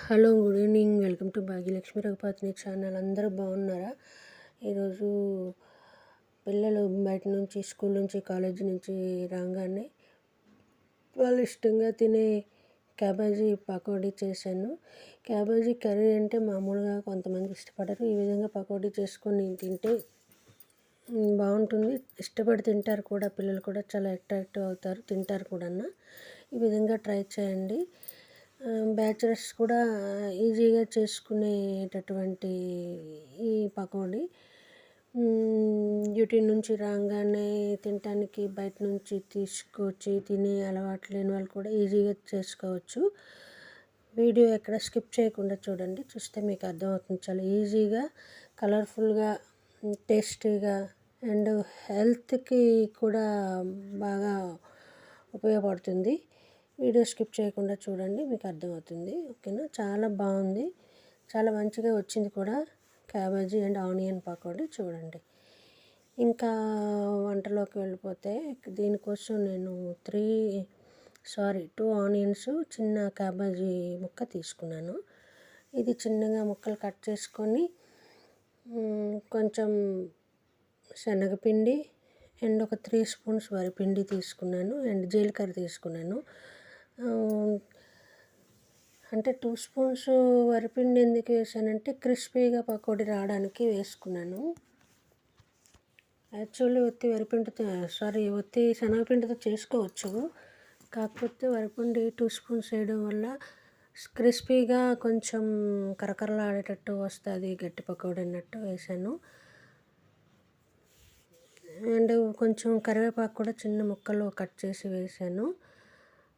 Hello good evening. Welcome to Bhagyalakshmi రఘుపతిని channel. అందరూ బాగున్నారా? ఈరోజు పిల్లలు బయట నుంచి స్కూల్ నుంచి కాలేజీ నుంచి రాగానే వాళ్ళు ఇష్టంగా తినే క్యాబేజీ పకోడీ చేశాను. క్యాబేజీ కర్రీ అంటే మామూలుగా కొంతమంది ఇష్టపడరు. ఈ విధంగా పకోడీ చేసుకొని తింటే బాగుంటుంది. ఇష్టపడి తింటారు కూడా. పిల్లలు కూడా చాలా అట్రాక్టివ్ అవుతారు, తింటారు కూడా. ఈ విధంగా ట్రై చేయండి. బ్యాచిలర్స్ కూడా ఈజీగా చేసుకునేటటువంటి ఈ పకోడీ డ్యూటీ నుంచి రాగానే తినటానికి బయట నుంచి తీసుకొచ్చి తినే అలవాటు లేని వాళ్ళు కూడా ఈజీగా చేసుకోవచ్చు. వీడియో ఎక్కడ స్కిప్ చేయకుండా చూడండి. చూస్తే మీకు అర్థమవుతుంది. చాలా ఈజీగా, కలర్ఫుల్గా, టేస్టీగా అండ్ హెల్త్కి కూడా బాగా ఉపయోగపడుతుంది. వీడియో స్కిప్ చేయకుండా చూడండి, మీకు అర్థమవుతుంది. ఓకేనా? చాలా బాగుంది, చాలా మంచిగా వచ్చింది కూడా క్యాబేజీ అండ్ ఆనియన్ పకోడీ. చూడండి. ఇంకా వంటలోకి వెళ్ళిపోతే దీనికోసం నేను 2 ఆనియన్స్, చిన్న క్యాబేజీ ముక్క తీసుకున్నాను. ఇది చిన్నగా ముక్కలు కట్ చేసుకొని కొంచెం శనగపిండి అండ్ ఒక 3 స్పూన్స్ వరిపిండి తీసుకున్నాను అండ్ జీలకర్ర తీసుకున్నాను. అంటే 2 స్పూన్స్ వరిపిండి ఎందుకు వేసానంటే క్రిస్పీగా పకోడీ రావడానికి వేసుకున్నాను. యాక్చువల్లీ ఒత్తి శనగపిండితో చేసుకోవచ్చు. కాకపోతే వరిపిండి 2 స్పూన్స్ వేయడం వల్ల క్రిస్పీగా కొంచెం కరకరలాడేటట్టు వస్తుంది, గట్టి పకోడీ అన్నట్టు వేసాను. అండ్ కొంచెం కరివేపాకు కూడా చిన్న ముక్కలు కట్ చేసి వేసాను.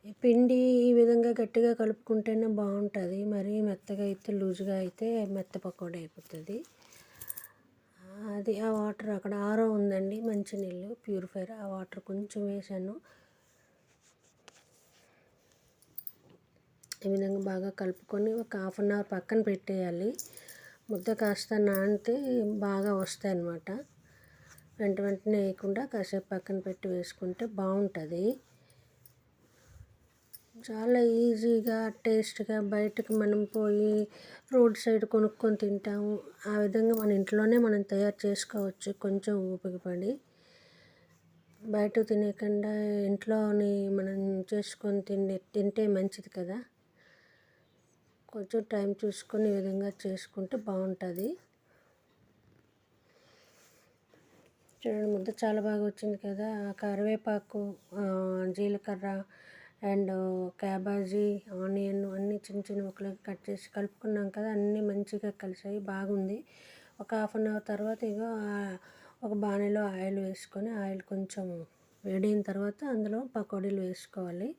ఈ పిండి ఈ విధంగా గట్టిగా కలుపుకుంటేనే బాగుంటుంది. మరీ మెత్తగా అయితే, లూజ్గా అయితే మెత్త పకోడీ అయిపోతుంది. అది ఆ వాటర్ అక్కడ ఆరో ఉందండి, మంచినీళ్ళు ప్యూరిఫైర్, ఆ వాటర్ కొంచెం వేసాను. ఈ విధంగా బాగా కలుపుకొని ఒక 1/2 అవర్ పక్కన పెట్టేయాలి. ముద్ద కాస్త నానితే బాగా వస్తాయి అన్నమాట. వెంటనే వేయకుండా కాసేపు పక్కన పెట్టి వేసుకుంటే బాగుంటుంది. చాలా ఈజీగా, టేస్ట్గా, బయటకు మనం పోయి రోడ్ సైడ్ కొనుక్కొని తింటాము. ఆ విధంగా మన ఇంట్లోనే మనం తయారు చేసుకోవచ్చు. కొంచెం ఓపికపడి బయట తినకుండా ఇంట్లోని మనం చేసుకొని తింటే మంచిది కదా. కొంచెం టైం చూసుకొని ఈ విధంగా చేసుకుంటే బాగుంటుంది. చూడండి, ముద్ద చాలా బాగా వచ్చింది కదా. కరివేపాకు, జీలకర్ర అండ్ క్యాబేజీ, ఆనియన్ అన్నీ చిన్న చిన్న ముక్కలుగా కట్ చేసి కలుపుకున్నాం కదా. అన్నీ మంచిగా కలిసాయి, బాగుంది. ఒక 1/2 అవర్ తర్వాత ఒక బాణీలో ఆయిల్ వేసుకొని, ఆయిల్ కొంచెం వేడైన తర్వాత అందులో పకోడీలు వేసుకోవాలి.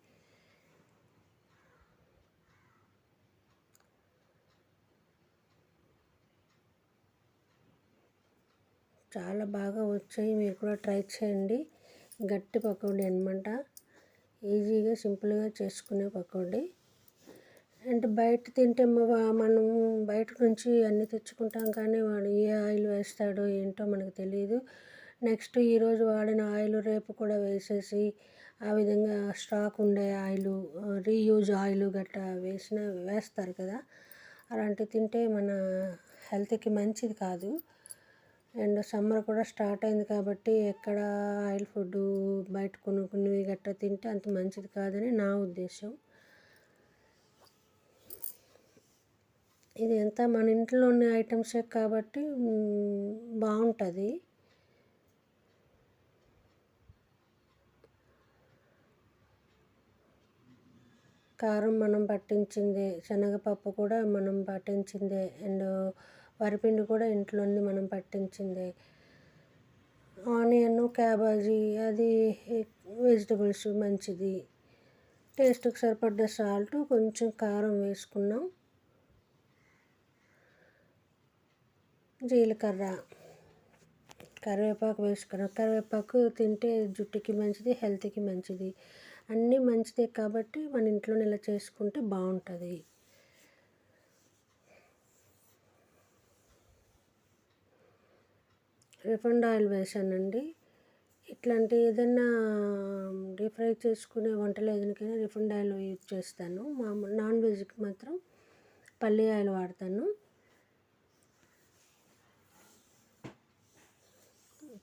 చాలా బాగా వచ్చాయి, మీరు కూడా ట్రై చేయండి. గట్టి పకోడీ అన్నమాట. ఈజీగా, సింపుల్గా చేసుకునే పకోడీ. అండ్ బయట తింటే మనం బయట నుంచి అన్నీ తెచ్చుకుంటాం, కానీ వాడు ఏ ఆయిల్ వేస్తాడో ఏంటో మనకు తెలియదు. నెక్స్ట్ ఈరోజు వాడిన ఆయిల్ రేపు కూడా వేసేసి ఆ విధంగా స్టాక్ ఉండే ఆయిల్, రీయూజ్ ఆయిల్ గట్రా వేస్తారు కదా. అలాంటివి తింటే మన హెల్త్కి మంచిది కాదు. అండ్ సమ్మర్ కూడా స్టార్ట్ అయింది కాబట్టి ఎక్కడ ఆయిల్ ఫుడ్ బయట కొనుక్కునేవి గట్రా తింటే అంత మంచిది కాదని నా ఉద్దేశం. ఇది ఎంత మన ఇంట్లో ఉన్న ఐటమ్సే కాబట్టి బాగుంటుంది. కారం మనం పట్టించిందే, శనగపప్పు కూడా మనం పట్టించిందే అండ్ వరిపిండి కూడా ఇంట్లోనే మనం పట్టించిందే. ఆనియన్, క్యాబేజీ అది వెజిటబుల్స్ మంచిది. టేస్ట్కి సరిపడ్డ సాల్ట్, కొంచెం కారం వేసుకున్నాం. జీలకర్ర, కరివేపాకు వేసుకున్నాం. కరివేపాకు తింటే జుట్టుకి మంచిది, హెల్త్కి మంచిది. అన్నీ మంచిదే కాబట్టి మన ఇంట్లోనే ఇలా చేసుకుంటే బాగుంటుంది. రిఫైండ్ ఆయిల్ వేసానండి. ఇట్లాంటి ఏదైనా డీప్ ఫ్రై చేసుకునే వంటలు ఏదైనా రిఫైండ్ ఆయిల్ యూజ్ చేస్తాను. నాన్ వెజ్కి మాత్రం పల్లి ఆయిల్ వాడతాను.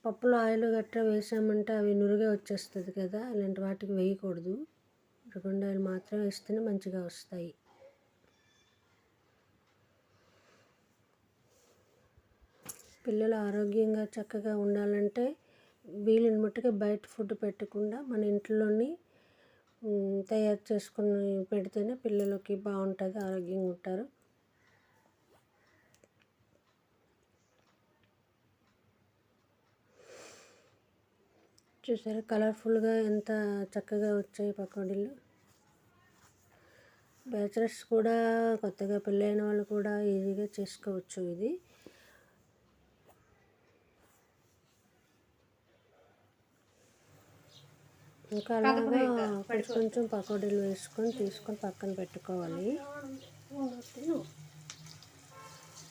పప్పులో ఆయిల్ గట్రా వేసామంటే అవి నురుగే వచ్చేస్తుంది కదా, అలాంటి వాటికి వేయకూడదు. రిఫైండ్ ఆయిల్ మాత్రం వేస్తేనే మంచిగా వస్తాయి. పిల్లలు ఆరోగ్యంగా చక్కగా ఉండాలంటే వీలుని మట్టుగా బయట ఫుడ్ పెట్టకుండా మన ఇంట్లోని తయారు చేసుకుని పెడితేనే పిల్లలకి బాగుంటుంది, ఆరోగ్యంగా ఉంటారు. చూసారా కలర్ఫుల్గా ఎంత చక్కగా వచ్చాయి పకోడీలు. బ్యాచిలర్స్ కూడా, కొత్తగా పెళ్ళైన వాళ్ళు కూడా ఈజీగా చేసుకోవచ్చు ఇది. ఇంకా అలాగా కొంచెం పకోడీలు వేసుకొని తీసుకొని పక్కన పెట్టుకోవాలి.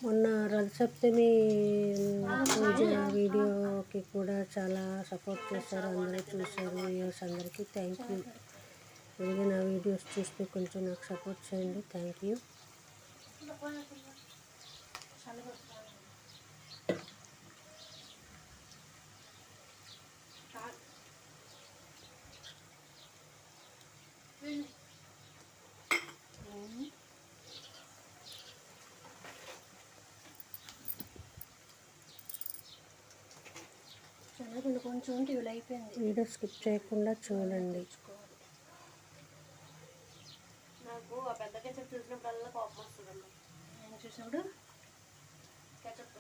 మొన్న రథసప్తమి పూజ వీడియోకి కూడా చాలా సపోర్ట్ చేశారు, అందరూ చూశారు. వ్యూవర్స్ అందరికీ థ్యాంక్ యూ. అలాగే నా వీడియోస్ చూస్తూ కొంచెం నాకు సపోర్ట్ చేయండి. Thank you. కొంచెం అయిపోయింది. వీడియో స్కిప్ చేయకుండా చూడండి. నాకు ఆ పెద్ద కెచప్ చూసినప్పుడల్లా కోపం వస్తుందమ్మా. నేను చూసినప్పుడు కెచప్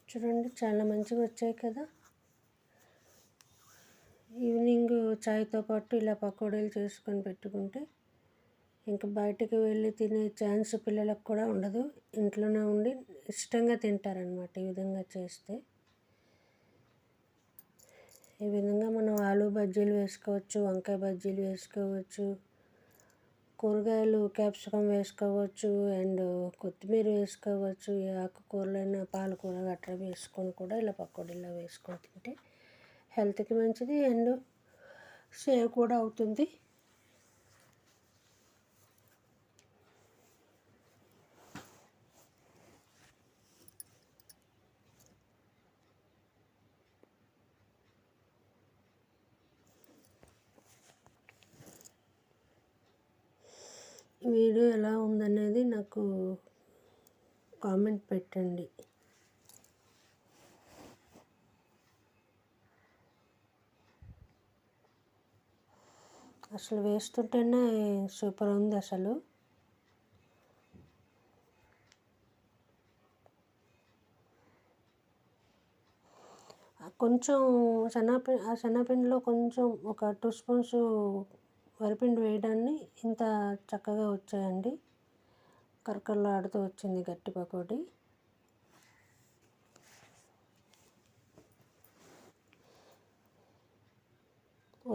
చూడండి చాలా మంచిగా వచ్చాయి కదా. ఈవినింగ్ చాయ్తో పాటు ఇలా పకోడీలు చేసుకొని పెట్టుకుంటే ఇంకా బయటకు వెళ్ళి తినే ఛాన్స్ పిల్లలకు కూడా ఉండదు. ఇంట్లోనే ఉండి ఇష్టంగా తింటారనమాట ఈ విధంగా చేస్తే. ఈ విధంగా మనం ఆలు బజ్జీలు వేసుకోవచ్చు, వంకాయ బజ్జీలు వేసుకోవచ్చు, కూరగాయలు క్యాప్సికమ్ వేసుకోవచ్చు, అండ్ కొత్తిమీర వేసుకోవచ్చు. ఏ ఆకుకూరలైనా పాలకూర గట్రా వేసుకొని కూడా ఇలా పకోడీలో వేసుకొని తింటే హెల్త్కి మంచిది అండ్ సేవ్ కూడా అవుతుంది. వీడియో ఎలా ఉందనేది నాకు కామెంట్ పెట్టండి. అసలు వేస్తుంటేనే సూపర్ ఉంది అసలు. కొంచెం శనగపిండిలో కొంచెం ఒక 2 స్పూన్స్ వరిపిండి వేయడాన్ని ఇంత చక్కగా వచ్చాయండి. కరకరలాడుతూ వచ్చింది గట్టి పకోడీ.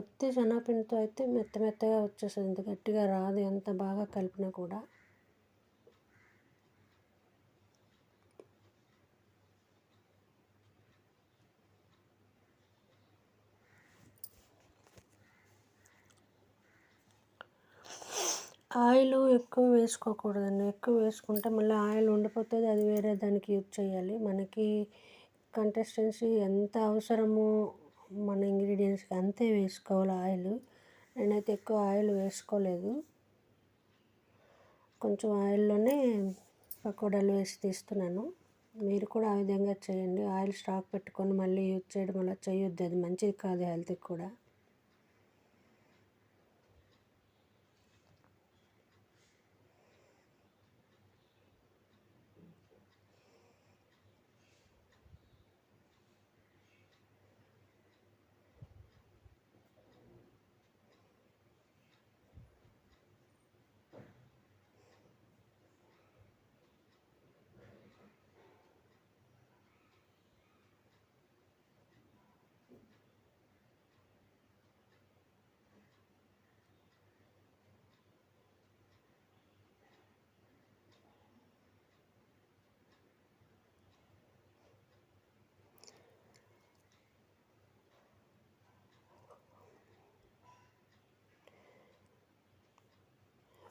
ఒత్తి శనగపిండితో అయితే మెత్తగా వచ్చేస్తుంది, ఇంత గట్టిగా రాదు ఎంత బాగా కలిపినా కూడా. ఆయిల్ ఎక్కువ వేసుకోకూడదండి. ఎక్కువ వేసుకుంటే మళ్ళీ ఆయిల్ ఉండిపోతుంది, అది వేరే దానికి యూజ్ చేయాలి. మనకి కన్సిస్టెన్సీ ఎంత అవసరమో మన ఇంగ్రీడియంట్స్కి అంతే వేసుకోవాలి ఆయిల్. నేనైతే ఎక్కువ ఆయిల్ వేసుకోలేదు, కొంచెం ఆయిల్లోనే పకోడాలు వేసి తీస్తున్నాను. మీరు కూడా ఆ విధంగా చేయండి. ఆయిల్ స్టాక్ పెట్టుకొని మళ్ళీ యూజ్ చేయడం అలా చేయొద్దు, అది మంచిది కాదు హెల్త్కి కూడా.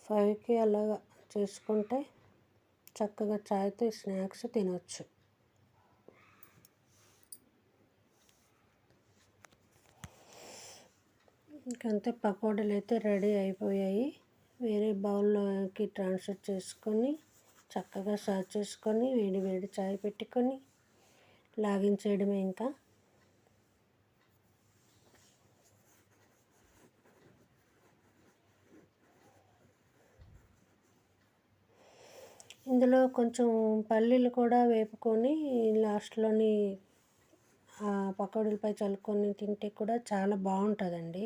5కి అలాగా చేసుకుంటే చక్కగా చాయ్తో స్నాక్స్ తినొచ్చు. ఇంకంతే పకోడీలు అయితే రెడీ అయిపోయాయి. వేరే బౌల్లోకి ట్రాన్స్ఫర్ చేసుకొని చక్కగా సర్వ్ చేసుకొని వేడి వేడి చాయ్ పెట్టుకొని లాగించేయడమే ఇంకా. ఇందులో కొంచెం పల్లీలు కూడా వేపుకొని లాస్ట్లోని పకోడీలపై చల్లుకొని తింటే కూడా చాలా బాగుంటుందండి.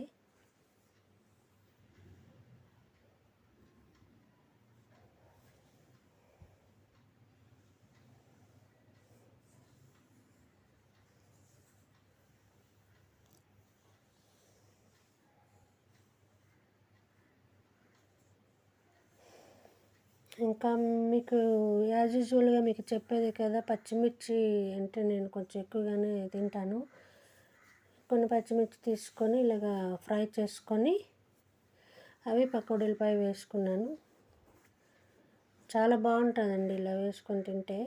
ఇంకా మీకు యాజ్ యూజువల్గా మీకు చెప్పేది కదా, పచ్చిమిర్చి అంటే నేను కొంచెం ఎక్కువగానే తింటాను. కొన్ని పచ్చిమిర్చి తీసుకొని ఇలాగా ఫ్రై చేసుకొని అవి పకోడీలపై వేసుకున్నాను. చాలా బాగుంటుందండి ఇలా వేసుకొని తింటే.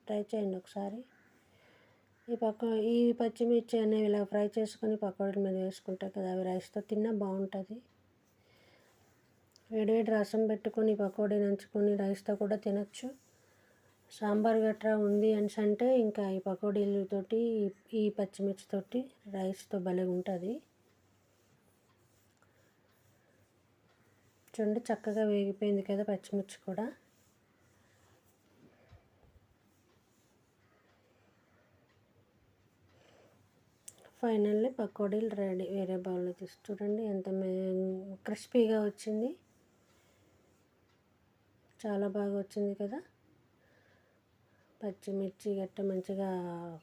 ట్రై చేయండి ఒకసారి. ఈ పచ్చిమిర్చి అనేవి ఇలా ఫ్రై చేసుకొని పకోడీల మీద వేసుకుంటే కదా, అవి రైస్తో తిన్నా బాగుంటుంది. వేడివేడి రసం పెట్టుకొని పకోడీ నంచుకొని రైస్తో కూడా తినచ్చు. సాంబార్ గట్రా ఉంది అంటే ఇంకా ఈ పకోడీలతోటి ఈ పచ్చిమిర్చితోటి రైస్తో భలే ఉంటుంది. చూడండి చక్కగా వేగిపోయింది కదా పచ్చిమిర్చి కూడా. ఫైనల్లీ పకోడీలు రెడీ. వేరే బౌల్లో తీసి చూడండి ఎంత క్రిస్పీగా వచ్చింది. చాలా బాగా వచ్చింది కదా. పచ్చిమిర్చి గట్ట మంచిగా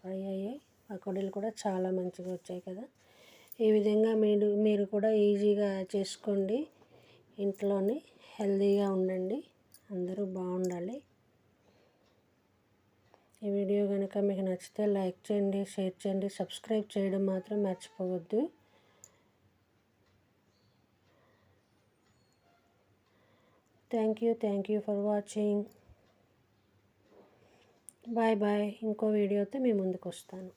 ఫ్రై అయ్యాయి. పకోడీలు కూడా చాలా మంచిగా వచ్చాయి కదా. ఈ విధంగా మీరు కూడా ఈజీగా చేసుకోండి ఇంట్లోనే. హెల్తీగా ఉండండి, అందరూ బాగుండాలి. ఈ వీడియో కనుక మీకు నచ్చితే లైక్ చేయండి, షేర్ చేయండి, సబ్స్క్రైబ్ చేయడం మాత్రం మర్చిపోవద్దు. Thank you for watching. Bye bye. ఇంకో వీడియోతో మీ ముందుకు వస్తాను.